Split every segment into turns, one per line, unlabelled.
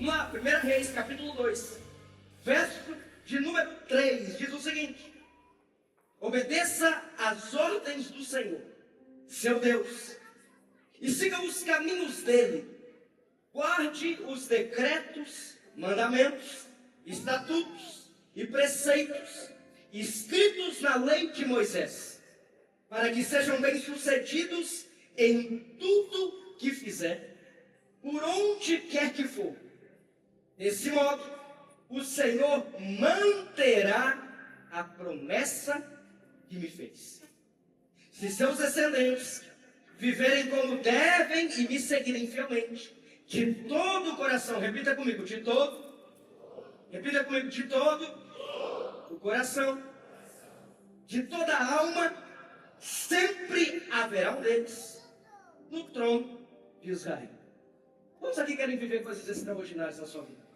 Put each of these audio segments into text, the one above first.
Vamos lá, 1 Reis, capítulo 2, verso de número 3, diz o seguinte: obedeça às ordens do Senhor, seu Deus, e siga os caminhos dele, guarde os decretos, mandamentos, estatutos e preceitos escritos na lei de Moisés, para que sejam bem-sucedidos em tudo que fizer, por onde quer que for. Desse modo, o Senhor manterá a promessa que me fez. Se seus descendentes viverem como devem e me seguirem fielmente, de todo o coração, repita comigo, de todo o coração, de toda a alma, sempre haverá um deles no trono de Israel. Quantos aqui querem viver coisas extraordinárias na sua vida?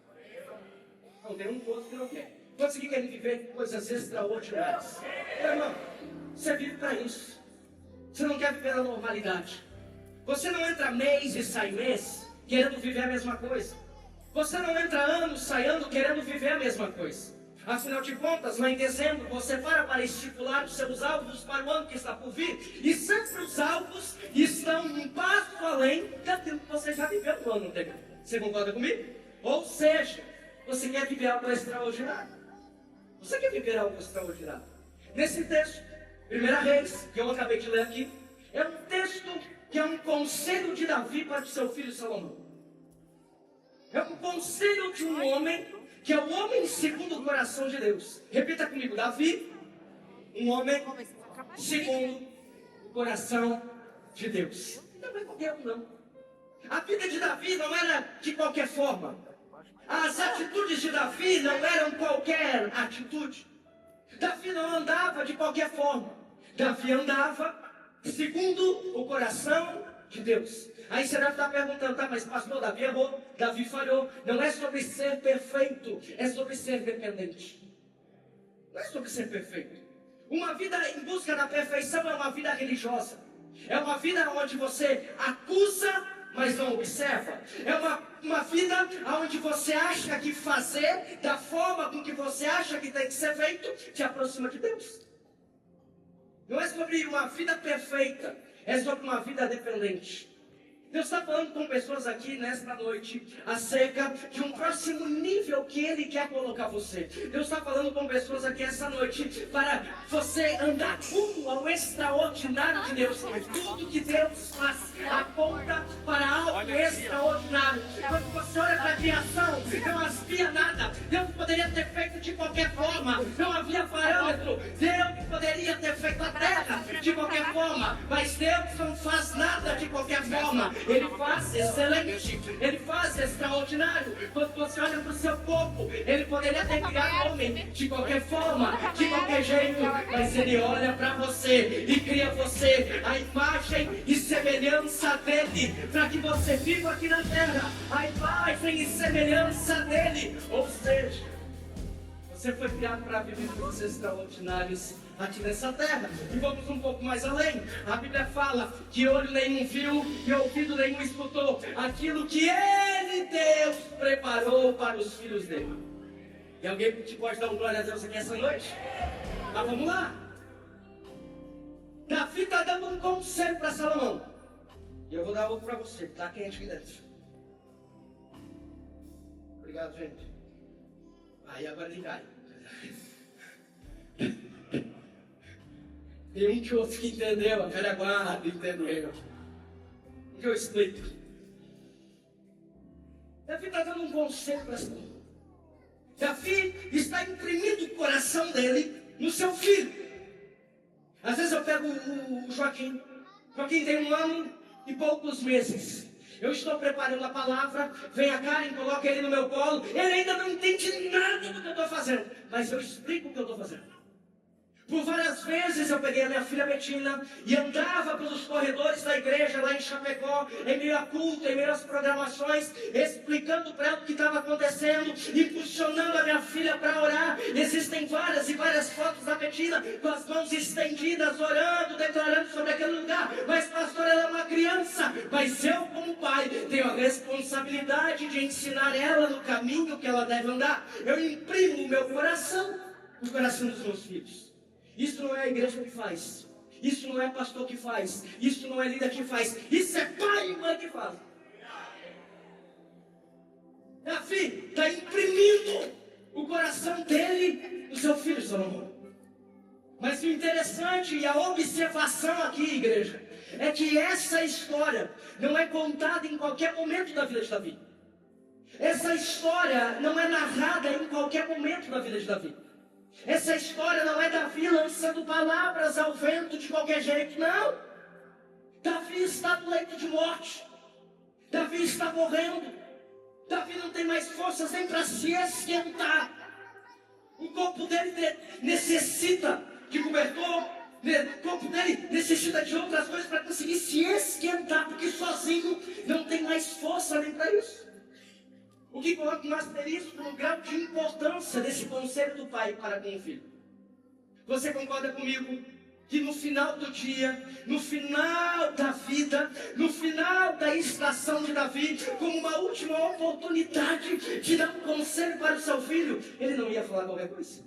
Não, tem um outro que não quer. Quantos aqui querem viver coisas extraordinárias? Meu irmão, você vive para isso. Você não quer viver a normalidade. Você não entra mês e sai mês querendo viver a mesma coisa. Você não entra ano, sai ano querendo viver a mesma coisa. Afinal de contas, lá em dezembro, você para estipular os seus alvos para o ano que está por vir. E sempre os alvos estão um passo além daquilo que você já viveu no ano anterior. Você concorda comigo? Ou seja, você quer viver algo extraordinário. Você quer viver algo extraordinário. Nesse texto, 1 Reis, que eu acabei de ler aqui, é um texto que é um conselho de Davi para o seu filho Salomão. É um conselho de um homem que é o homem segundo o coração de Deus. Repita comigo, Davi, um homem segundo o coração de Deus. Não é qualquer um, não. A vida de Davi não era de qualquer forma. As atitudes de Davi não eram qualquer atitude. Davi não andava de qualquer forma. Davi andava segundo o coração de Deus. Aí você deve estar perguntando, tá, mas pastor, Davi errou, Davi falhou. Não é sobre ser perfeito, é sobre ser dependente. Não é sobre ser perfeito. Uma vida em busca da perfeição é uma vida religiosa. É uma vida onde você acusa, mas não observa. É uma vida onde você acha que fazer da forma com que você acha que tem que ser feito te aproxima de Deus. Não é sobre uma vida perfeita, é sobre uma vida dependente. Deus está falando com pessoas aqui nesta noite acerca de um próximo nível que Ele quer colocar você. Deus está falando com pessoas aqui essa noite para você andar rumo ao extraordinário de Deus. Tudo que Deus faz aponta para algo extraordinário. Quando você olha para a criação, não havia nada. Deus poderia ter feito de qualquer forma. Não havia parâmetro. Deus poderia ter feito a terra de qualquer forma. Mas Deus não faz nada de qualquer forma. Ele faz excelente, Ele faz extraordinário. Quando você olha para o seu corpo, Ele poderia ter criado homem de qualquer forma, de qualquer jeito, mas Ele olha para você e cria você a imagem e semelhança dEle, para que você viva aqui na terra, a imagem e semelhança dEle. Ou seja, você foi criado para viver coisas extraordinárias aqui nessa terra. E vamos um pouco mais além. A Bíblia fala que olho nenhum viu e ouvido nenhum escutou aquilo que Ele, Deus, preparou para os filhos dele. E alguém que pode dar um glória a Deus aqui essa noite? Mas vamos lá. Davi está dando um conselho para Salomão. E eu vou dar outro para você, que está quente aqui dentro. Obrigado, gente. Aí agora ele cai. Tem um que outro que entendeu, a velha guarda entendeu. O que eu explico? Davi está dando um conselho para essa. Davi está imprimindo o coração dele no seu filho. Às vezes eu pego o Joaquim. Joaquim tem 1 ano e poucos meses. Eu estou preparando a palavra, vem a Karen, coloca ele no meu colo. Ele ainda não entende nada do que eu estou fazendo, mas eu explico o que eu estou fazendo. Por várias vezes eu peguei a minha filha Betina e andava pelos corredores da igreja lá em Chapecó, em meio a culto, em meio às programações, explicando para ela o que estava acontecendo, impulsionando a minha filha para orar. Existem várias e várias fotos da Betina com as mãos estendidas, orando, declarando sobre aquele lugar. Mas pastor, ela é uma criança, mas eu como pai tenho a responsabilidade de ensinar ela no caminho que ela deve andar. Eu imprimo o meu coração no coração dos meus filhos. Isso não é a igreja que faz. Isso não é pastor que faz. Isso não é líder que faz. Isso é pai e mãe que faz. Davi está imprimindo o coração dele no seu filho Salomão. Mas o interessante e a observação aqui, igreja, é que essa história não é contada em qualquer momento da vida de Davi. Essa história não é narrada em qualquer momento da vida de Davi. Essa história não é Davi lançando palavras ao vento de qualquer jeito, não. Davi está no leito de morte. Davi está morrendo. Davi não tem mais forças nem para se esquentar. O corpo dele necessita de cobertor. O corpo dele necessita de outras coisas para conseguir se esquentar, porque sozinho não tem mais força nem para isso. O que coloca um asterisco no grau de importância desse conselho do pai para com o filho. Você concorda comigo que no final do dia, no final da vida, no final da estação de Davi, como uma última oportunidade de dar um conselho para o seu filho, ele não ia falar qualquer coisa?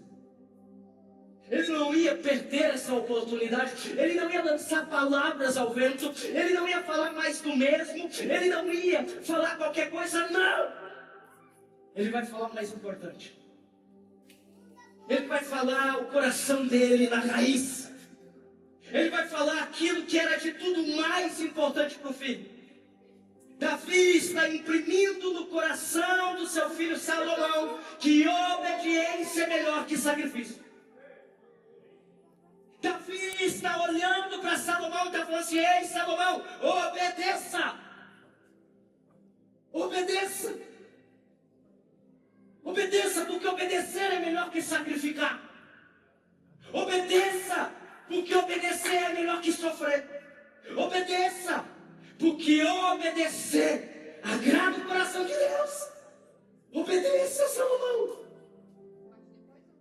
Ele não ia perder essa oportunidade, ele não ia lançar palavras ao vento, ele não ia falar mais do mesmo, ele não ia falar qualquer coisa, não! Ele vai falar o mais importante. Ele vai falar o coração dele na raiz. Ele vai falar aquilo que era de tudo mais importante para o filho. Davi está imprimindo no coração do seu filho Salomão que obediência é melhor que sacrifício. Davi está olhando para Salomão e está falando assim: ei Salomão, obedeça! Obedeça! Obedeça, porque obedecer é melhor que sacrificar. Obedeça, porque obedecer é melhor que sofrer. Obedeça, porque obedecer agrada o coração de Deus. Obedeça, Salomão.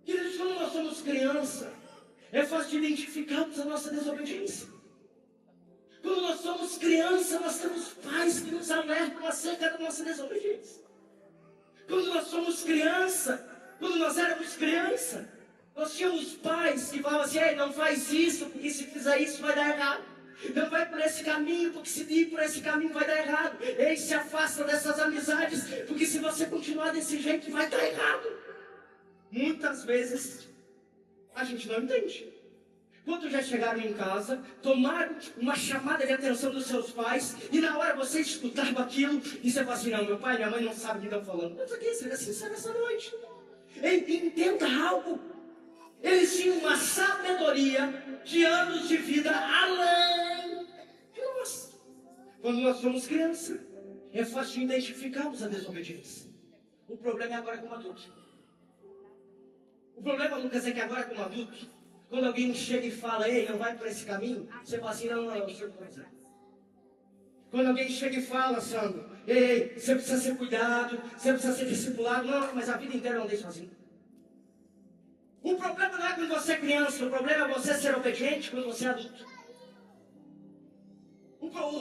Queridos, quando nós somos criança, é fácil de identificarmos a nossa desobediência. Quando nós somos criança, nós temos pais que nos alertam acerca da nossa desobediência. Quando nós somos criança, quando nós éramos criança, nós tínhamos pais que falavam assim: ei, não faz isso, porque se fizer isso vai dar errado. Não vai por esse caminho, porque se ir por esse caminho vai dar errado. Ei, se afasta dessas amizades, porque se você continuar desse jeito vai dar errado. Muitas vezes a gente não entende. Quando já chegaram em casa, tomaram uma chamada de atenção dos seus pais, e na hora você escutava aquilo, e você fala assim: não, meu pai e minha mãe não sabem o que estão falando. Mas aqui, seja sincero essa noite. Entenda algo. Eles tinham uma sabedoria de anos de vida além de nós. Quando nós somos criança, é fácil de identificarmos a desobediência. O problema é agora como adulto. O problema, Lucas, é que agora como adulto, quando alguém chega e fala: ei, não vai por esse caminho, você fala assim: não, o senhor não vai. Quando alguém chega e fala: Sandro, ei, você precisa ser cuidado, você precisa ser discipulado, não, mas a vida inteira não deixa sozinho. O problema não é quando você é criança, o problema é você ser obediente quando você é adulto.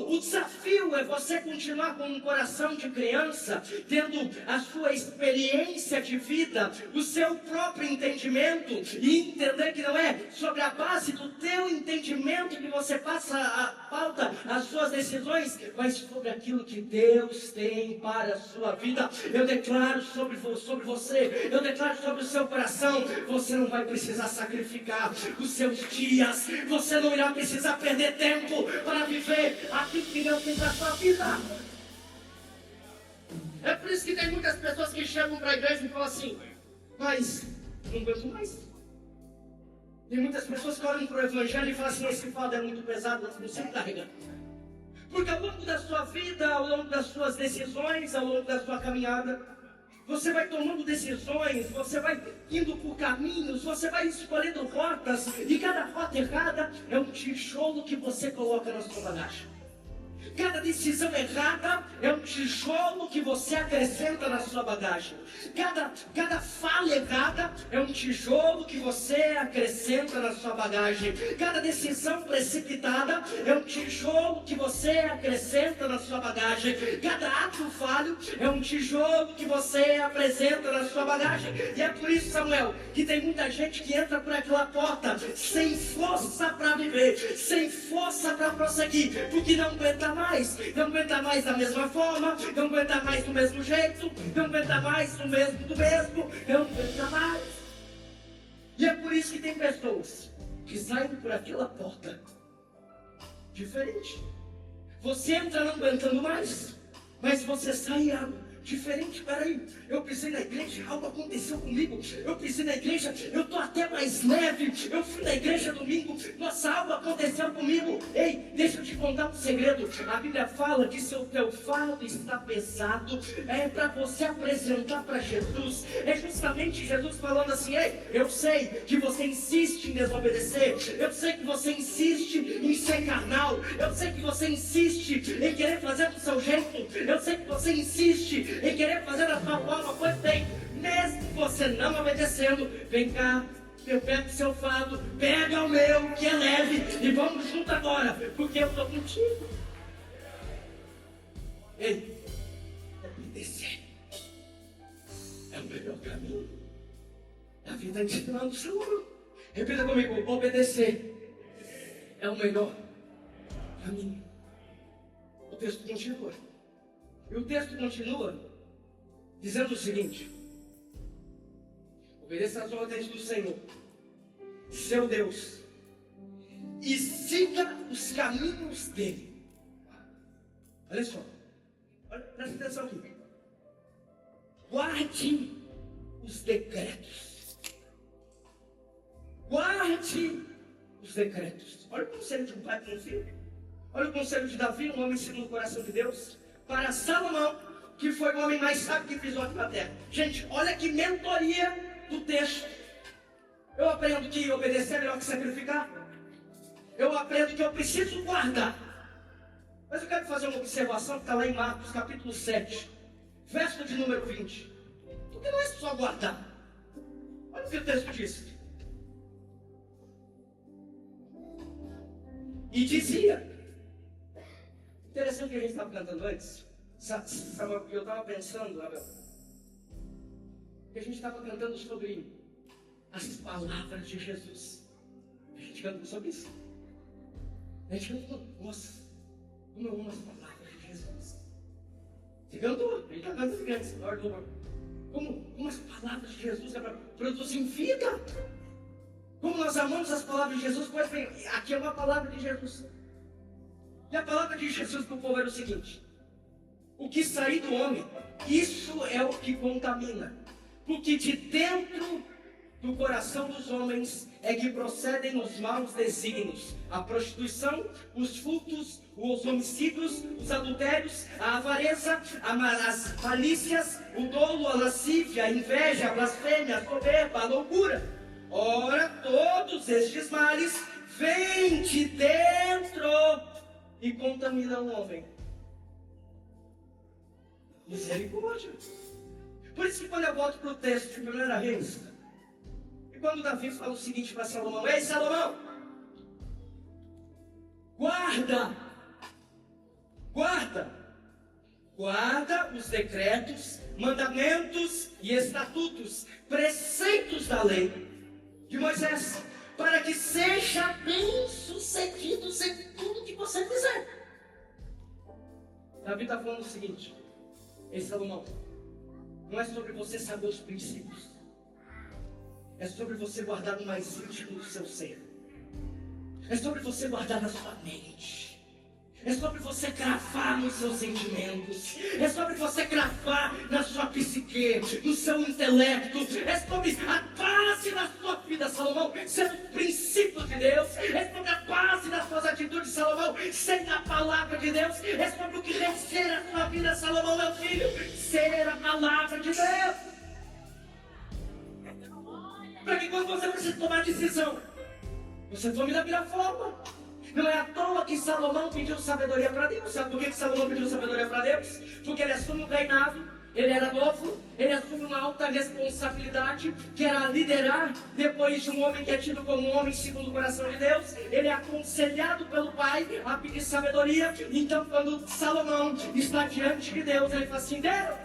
O desafio é você continuar com um coração de criança, tendo a sua experiência de vida, o seu próprio entendimento, e entender que não é sobre a base do teu entendimento que você passa a pauta, as suas decisões, mas sobre aquilo que Deus tem para a sua vida. Eu declaro sobre você, eu declaro sobre o seu coração: você não vai precisar sacrificar os seus dias, você não irá precisar perder tempo para viver aquilo que Deus tem para a sua vida. É por isso que tem muitas pessoas que chegam para a igreja e falam assim: mas não aguento mais. Tem muitas pessoas que olham para o evangelho e falam assim: esse fardo é muito pesado, nós não se carrega. Porque ao longo da sua vida, ao longo das suas decisões, ao longo da sua caminhada, Você vai tomando decisões, você vai indo por caminhos, você vai escolhendo rotas, e cada rota errada é um tijolo que você coloca na sua bagagem. Cada decisão errada é um tijolo que você acrescenta na sua bagagem. Cada fala errada é um tijolo que você acrescenta na sua bagagem. Cada decisão precipitada é um tijolo que você acrescenta na sua bagagem. Cada ato falho é um tijolo que você apresenta na sua bagagem. E é por isso, Samuel, que tem muita gente que entra por aquela porta sem força para viver, sem força para prosseguir, porque não aguenta mais, não aguenta mais da mesma forma, não aguenta mais do mesmo jeito, não aguenta mais do mesmo, não aguenta mais. E é por isso que tem pessoas que saem por aquela porta diferente. Você entra não aguentando mais, mas você sai diferente. Peraí, eu pisei na igreja, algo aconteceu comigo. Eu pisei na igreja, eu tô até mais leve. Eu fui na igreja domingo, nossa, algo aconteceu comigo. Ei, deixa eu te contar um segredo. A Bíblia fala que se o teu fardo está pesado, é para você apresentar para Jesus. É justamente Jesus falando assim: ei, eu sei que você insiste em desobedecer, eu sei que você insiste em ser carnal, eu sei que você insiste em querer fazer do seu jeito, eu sei que você insiste em querer fazer da sua forma. Pois bem, mesmo você não obedecendo, vem cá, eu pego o seu fardo, pega o meu que é leve, e vamos junto agora, porque eu estou contigo. Ei, obedecer é o melhor caminho. A vida ensinando o Senhor. Repita comigo: obedecer é o melhor caminho. O texto continua. E o texto continua dizendo o seguinte: obedeça as ordens do Senhor, seu Deus, e siga os caminhos dele. Olha só, presta atenção aqui. Guarde os decretos. Guarde os decretos. Olha o conselho de um pai para um filho. Olha o conselho de Davi, um homem segundo o coração de Deus, para Salomão, que foi o homem mais sábio que pisou aqui na terra. Gente, olha que mentoria do texto. Eu aprendo que obedecer é melhor que sacrificar. Eu aprendo que eu preciso guardar. Mas eu quero fazer uma observação que está lá em Marcos capítulo 7, verso de número 20. Porque não é só guardar. Olha o que o texto diz. E dizia. Interessante que a gente estava cantando antes. Sabe o que eu estava pensando, Abel? Que a gente estava cantando sobre as palavras de Jesus. A gente canta sobre isso. A gente canta, nossa, como eu amo as palavras de Jesus. Você cantou, a gente está cantando antes, Lord Lord. Como as palavras de Jesus produzem vida. Como nós amamos as palavras de Jesus. Pois bem, aqui é uma palavra de Jesus. E a palavra de Jesus para o povo era o seguinte: o que sair do homem, isso é o que contamina. Porque de dentro do coração dos homens é que procedem os maus desígnios, a prostituição, os furtos, os homicídios, os adultérios, a avareza, as malícias, o dolo, a lascívia, a inveja, a blasfêmia, a soberba, a loucura. Ora, todos estes males vêm de dentro e contaminam o homem. Misericórdia. Por isso que quando eu volto para o texto de 1 Reis, e quando Davi fala o seguinte para Salomão: ei, Salomão, guarda os decretos, mandamentos e estatutos, preceitos da lei de Moisés, para que seja bem sucedido em tudo que você fizer. Davi está falando o seguinte: ei, Salomão, não é sobre você saber os princípios, é sobre você guardar no mais íntimo do seu ser, é sobre você guardar na sua mente, é sobre você cravar nos seus sentimentos, é sobre você cravar na sua psique, no seu intelecto, é sobre a paz base da sua vida, Salomão, sendo os princípios de Deus. É sobre a base das suas atitudes, Salomão, sendo a palavra de Deus. É sobre o que deve ser a sua vida, Salomão, meu filho, ser a palavra de Deus. Para que quando você precisa tomar decisão, você tome da melhor forma. Não é à toa que Salomão pediu sabedoria para Deus. Sabe por que Salomão pediu sabedoria para Deus? Porque ele assume um reinado, ele era novo, ele assume uma alta responsabilidade, que era liderar depois de um homem que é tido como um homem segundo o coração de Deus. Ele é aconselhado pelo pai a pedir sabedoria. Então, quando Salomão está diante de Deus, ele fala assim: Deus,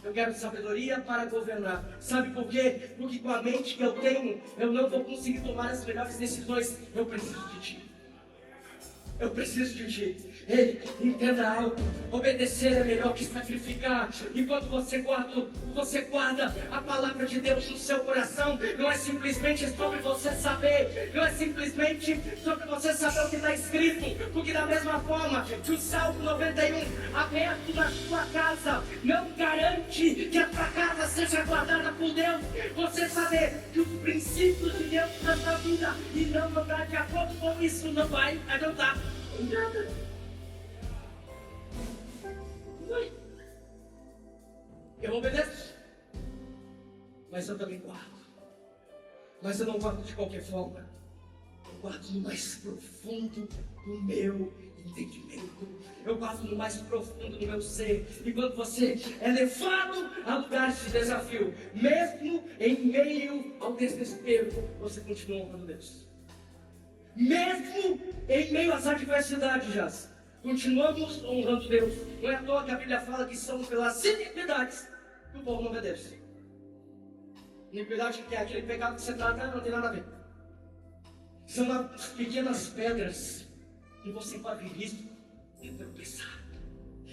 eu quero sabedoria para governar. Sabe por quê? Porque com a mente que eu tenho, eu não vou conseguir tomar as melhores decisões. Eu preciso de ti. Eu preciso de ti. Ei, entenda algo. Obedecer é melhor que sacrificar. E quando você guarda a palavra de Deus no seu coração, não é simplesmente sobre você saber, não é simplesmente sobre você saber o que está escrito. Porque da mesma forma que o Salmo 91, aberto na sua casa, não garante que a sua casa seja guardada por Deus. Você saber que os princípios de Deus na sua vida e não andar de acordo com isso não vai adiantar em nada. Eu obedeço, mas eu também guardo. Mas eu não guardo de qualquer forma. Eu guardo no mais profundo do meu entendimento. Eu guardo no mais profundo do meu ser. E quando você é levado a lugares de desafio, mesmo em meio ao desespero, você continua honrando Deus. Mesmo em meio às adversidades, já continuamos honrando Deus. Não é à toa que a Bíblia fala que são pelas iniquidades que o povo não obedece. Iniquidade que é aquele pecado que você trata, não tem nada a ver. São as pequenas pedras que você corre risco de tropeçar.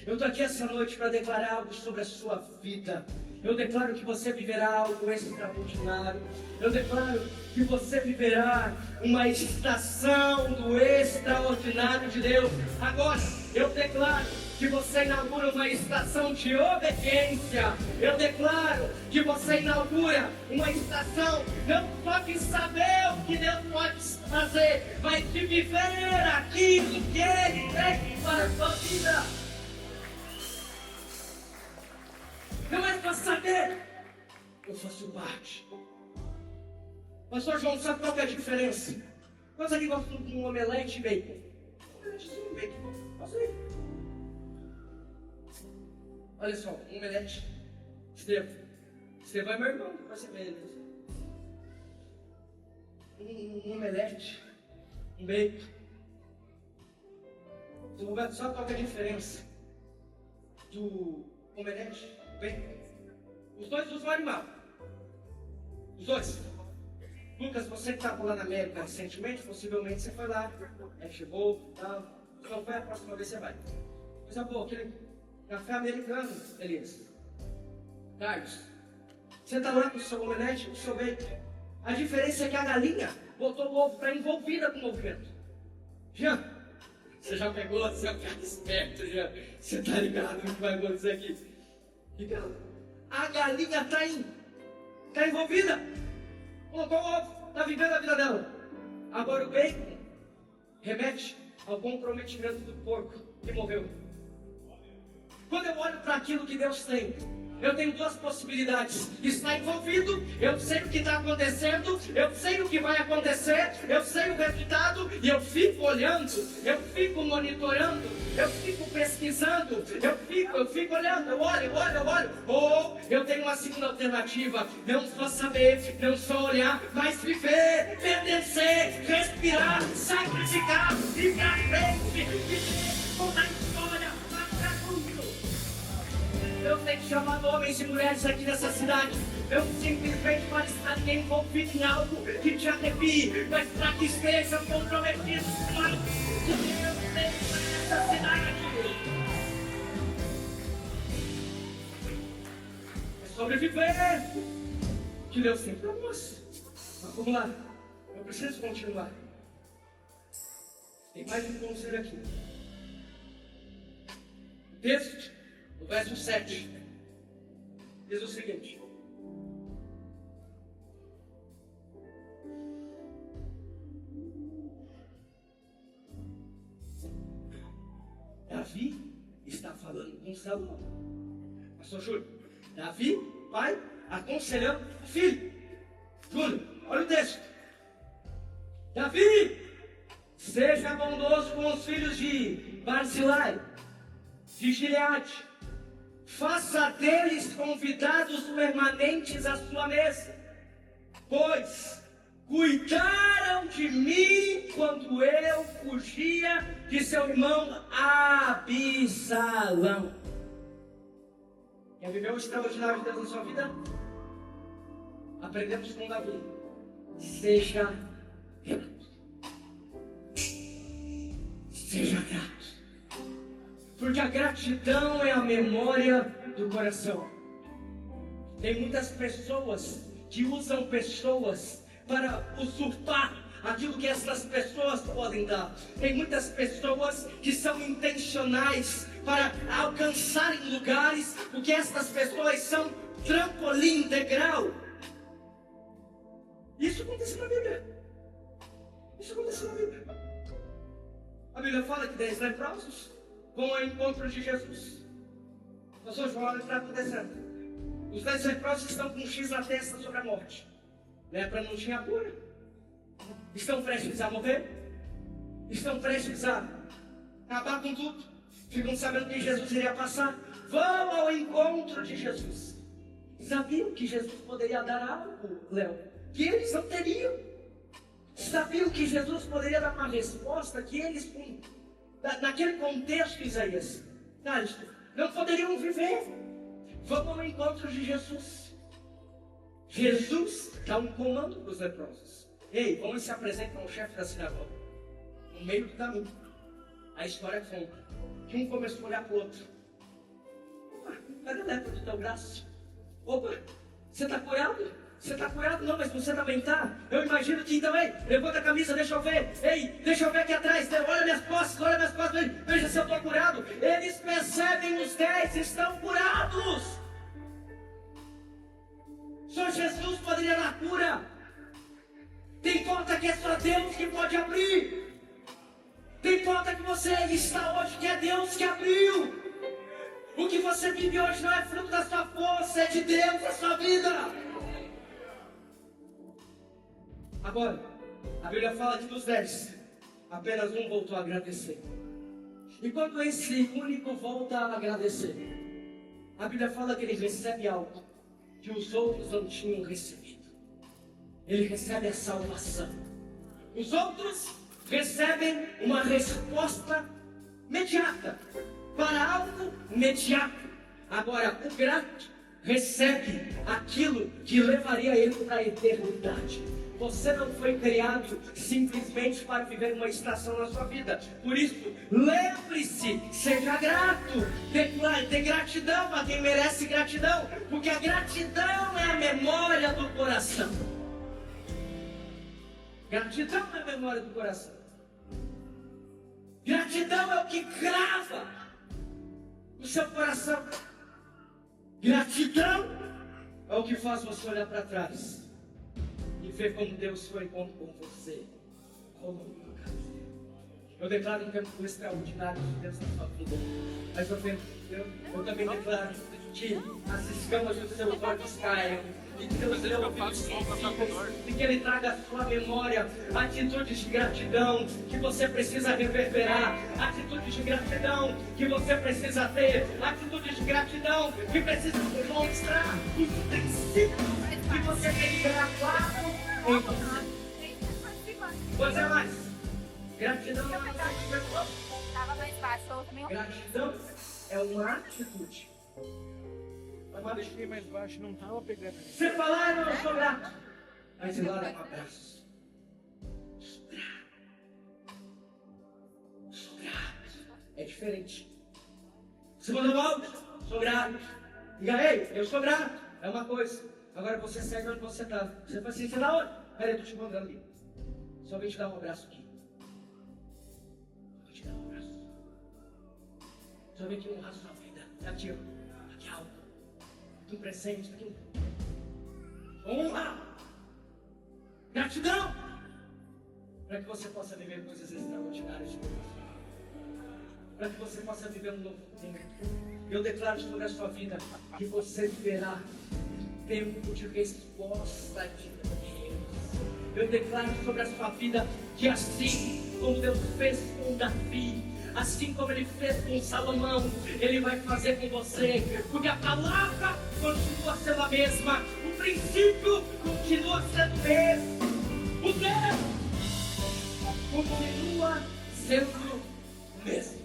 Eu estou aqui essa noite para declarar algo sobre a sua vida. Eu declaro que você viverá algo extraordinário. Eu declaro que você viverá uma estação do extraordinário de Deus. Agora, eu declaro que você inaugura uma estação de obediência. Eu declaro que você inaugura uma estação não só de saber o que Deus pode fazer, mas de viver aquilo que Ele tem para a sua vida. Não é para saber, eu faço parte. Pastor João, sabe qual que é a diferença? Quantos aqui gostam de um omelete e bacon? Omeletezinho e bacon, posso ir? Olha só, um omelete. Estevão é meu irmão, vai ser bem. Um omelete, um bacon. Então, Roberto, sabe qual que é a diferença do omelete? Bem, os dois usam animal. Os dois. Lucas, você que estava lá na América recentemente, possivelmente você foi lá, chegou, tal. Se não foi, a próxima vez você vai. Coisa boa, aquele café americano, Elias. Carlos, você está lá com o seu omelete, com o seu bacon. A diferença é que a galinha botou o ovo para envolvida com o movimento. Jean, você já pegou, você é um cara esperto, Jean. Você está ligado no que vai acontecer aqui. A galinha está envolvida. Colocou o ovo, está vivendo a vida dela. Agora o bacon remete ao comprometimento do porco que morreu. Quando eu olho para aquilo que Deus tem, eu tenho duas possibilidades: estar envolvido, eu sei o que está acontecendo, eu sei o que vai acontecer, eu sei o resultado, e eu fico olhando, eu fico monitorando, eu fico pesquisando, eu fico olhando, eu olho. Ou eu tenho uma segunda alternativa: não só saber, não só olhar, mas viver, pertencer, respirar, sacrificar, ir para frente, viver, contar história, para tudo. Eu tenho chamado homens e mulheres aqui nessa cidade, não simplesmente para estar envolvido em algo que te arrepie, mas para que estejam comprometidos com algo que Deus tem nessa cidade. É sobreviver que Deus tem para nós. Mas vamos lá, eu preciso continuar. Tem mais um conselho aqui. O texto, no verso 7, diz o seguinte: Salomão. Pastor Júlio, Davi, pai, aconselhando o filho. Júlio, olha o texto. Davi, seja bondoso com os filhos de Barzilai, de Gileade. Faça deles convidados permanentes à sua mesa, pois cuidaram de mim quando eu fugia de seu irmão Absalão. Quer viver o extraordinário de Deus na sua vida? Aprendemos com Davi. Seja grato. Seja grato. Porque a gratidão é a memória do coração. Tem muitas pessoas que usam pessoas para usurpar aquilo que essas pessoas podem dar. Tem muitas pessoas que são intencionais para alcançarem lugares, porque essas pessoas são trampolim, degrau. Isso acontece na Bíblia. Isso acontece na Bíblia. A Bíblia fala que 10 leprosos vão ao encontro de Jesus. Pastor João, olha o que está acontecendo. Os 10 leprosos estão com um X na testa sobre a morte. Lepra não tinha cura. Estão prestes a morrer. Estão prestes a acabar com tudo. Ficam sabendo que Jesus iria passar. Vão ao encontro de Jesus. Sabiam que Jesus poderia dar algo, Léo, que eles não teriam. Sabiam que Jesus poderia dar uma resposta que eles, naquele contexto, Isaías, não poderiam viver. Vamos ao encontro de Jesus. Jesus dá um comando para os leprosos. Ei, vamos se apresentar ao chefe da sinagoga. No meio do caminho. A história conta que um começou a olhar para o outro. Cadê a lepra do teu braço? Opa, você está curado? Você está curado? Não, mas você também está. Eu imagino que então, ei, levanta a camisa, deixa eu ver. Ei, deixa eu ver aqui atrás. Olha minhas costas, veja se eu estou curado. Eles percebem, os 10 estão curados. Só Jesus poderia dar cura. Tem porta que é só Deus que pode abrir. Tem porta que você está hoje que é Deus que abriu. O que você vive hoje não é fruto da sua força, é de Deus a sua vida. Agora, a Bíblia fala que dos 10, apenas um voltou a agradecer. E quando esse único volta a agradecer, a Bíblia fala que ele recebe algo que os outros não tinham recebido. Ele recebe a salvação. Os outros recebem uma resposta imediata para algo imediato. Agora, o grato recebe aquilo que levaria ele para a eternidade. Você não foi criado simplesmente para viver uma estação na sua vida. Por isso, lembre-se, seja grato. Dê gratidão a quem merece gratidão. Porque a gratidão é a memória do coração. Gratidão é a memória do coração. Gratidão é o que crava o seu coração. Gratidão é o que faz você olhar para trás e ver como Deus foi com você. Eu declaro um tempo extraordinário de Deus na sua vida. Mas eu também declaro que as escamas dos seus olhos caiam. E que Deus lhe ouviu e que Ele traga à sua memória atitudes de gratidão que você precisa reverberar, atitudes de gratidão que você precisa ter, atitudes de gratidão que precisa demonstrar os princípios que você tem gravado em você. Pois é mais. Gratidão não é uma atitude. Gratidão é uma atitude.
Mas deixei mais baixo, não estava pegando.
Você falar, eu não sou grato. Mas você lá dá um abraço. Sou grato. É diferente. Você mandou áudio? Sou grato. Diga, ei, eu sou grato. É uma coisa. Agora você segue onde você está. Você fala assim, você dá onde? Peraí, eu estou te mandando ali. Só vem te dar um abraço aqui. Vou te dar um abraço. Só vem te honrar sua vida. Aqui, ó. Aqui, alto. Um presente, aqui. Honra! Gratidão! Para que você possa viver coisas extraordinárias de Deus. Para que você possa viver um novo tempo. Eu declaro sobre a sua vida que você terá tempo de resposta de Deus. Eu declaro sobre a sua vida que assim como Deus fez com Davi, assim como Ele fez com Salomão, Ele vai fazer com você, porque a palavra continua sendo a mesma, o princípio continua sendo o mesmo, o Deus continua sendo o mesmo.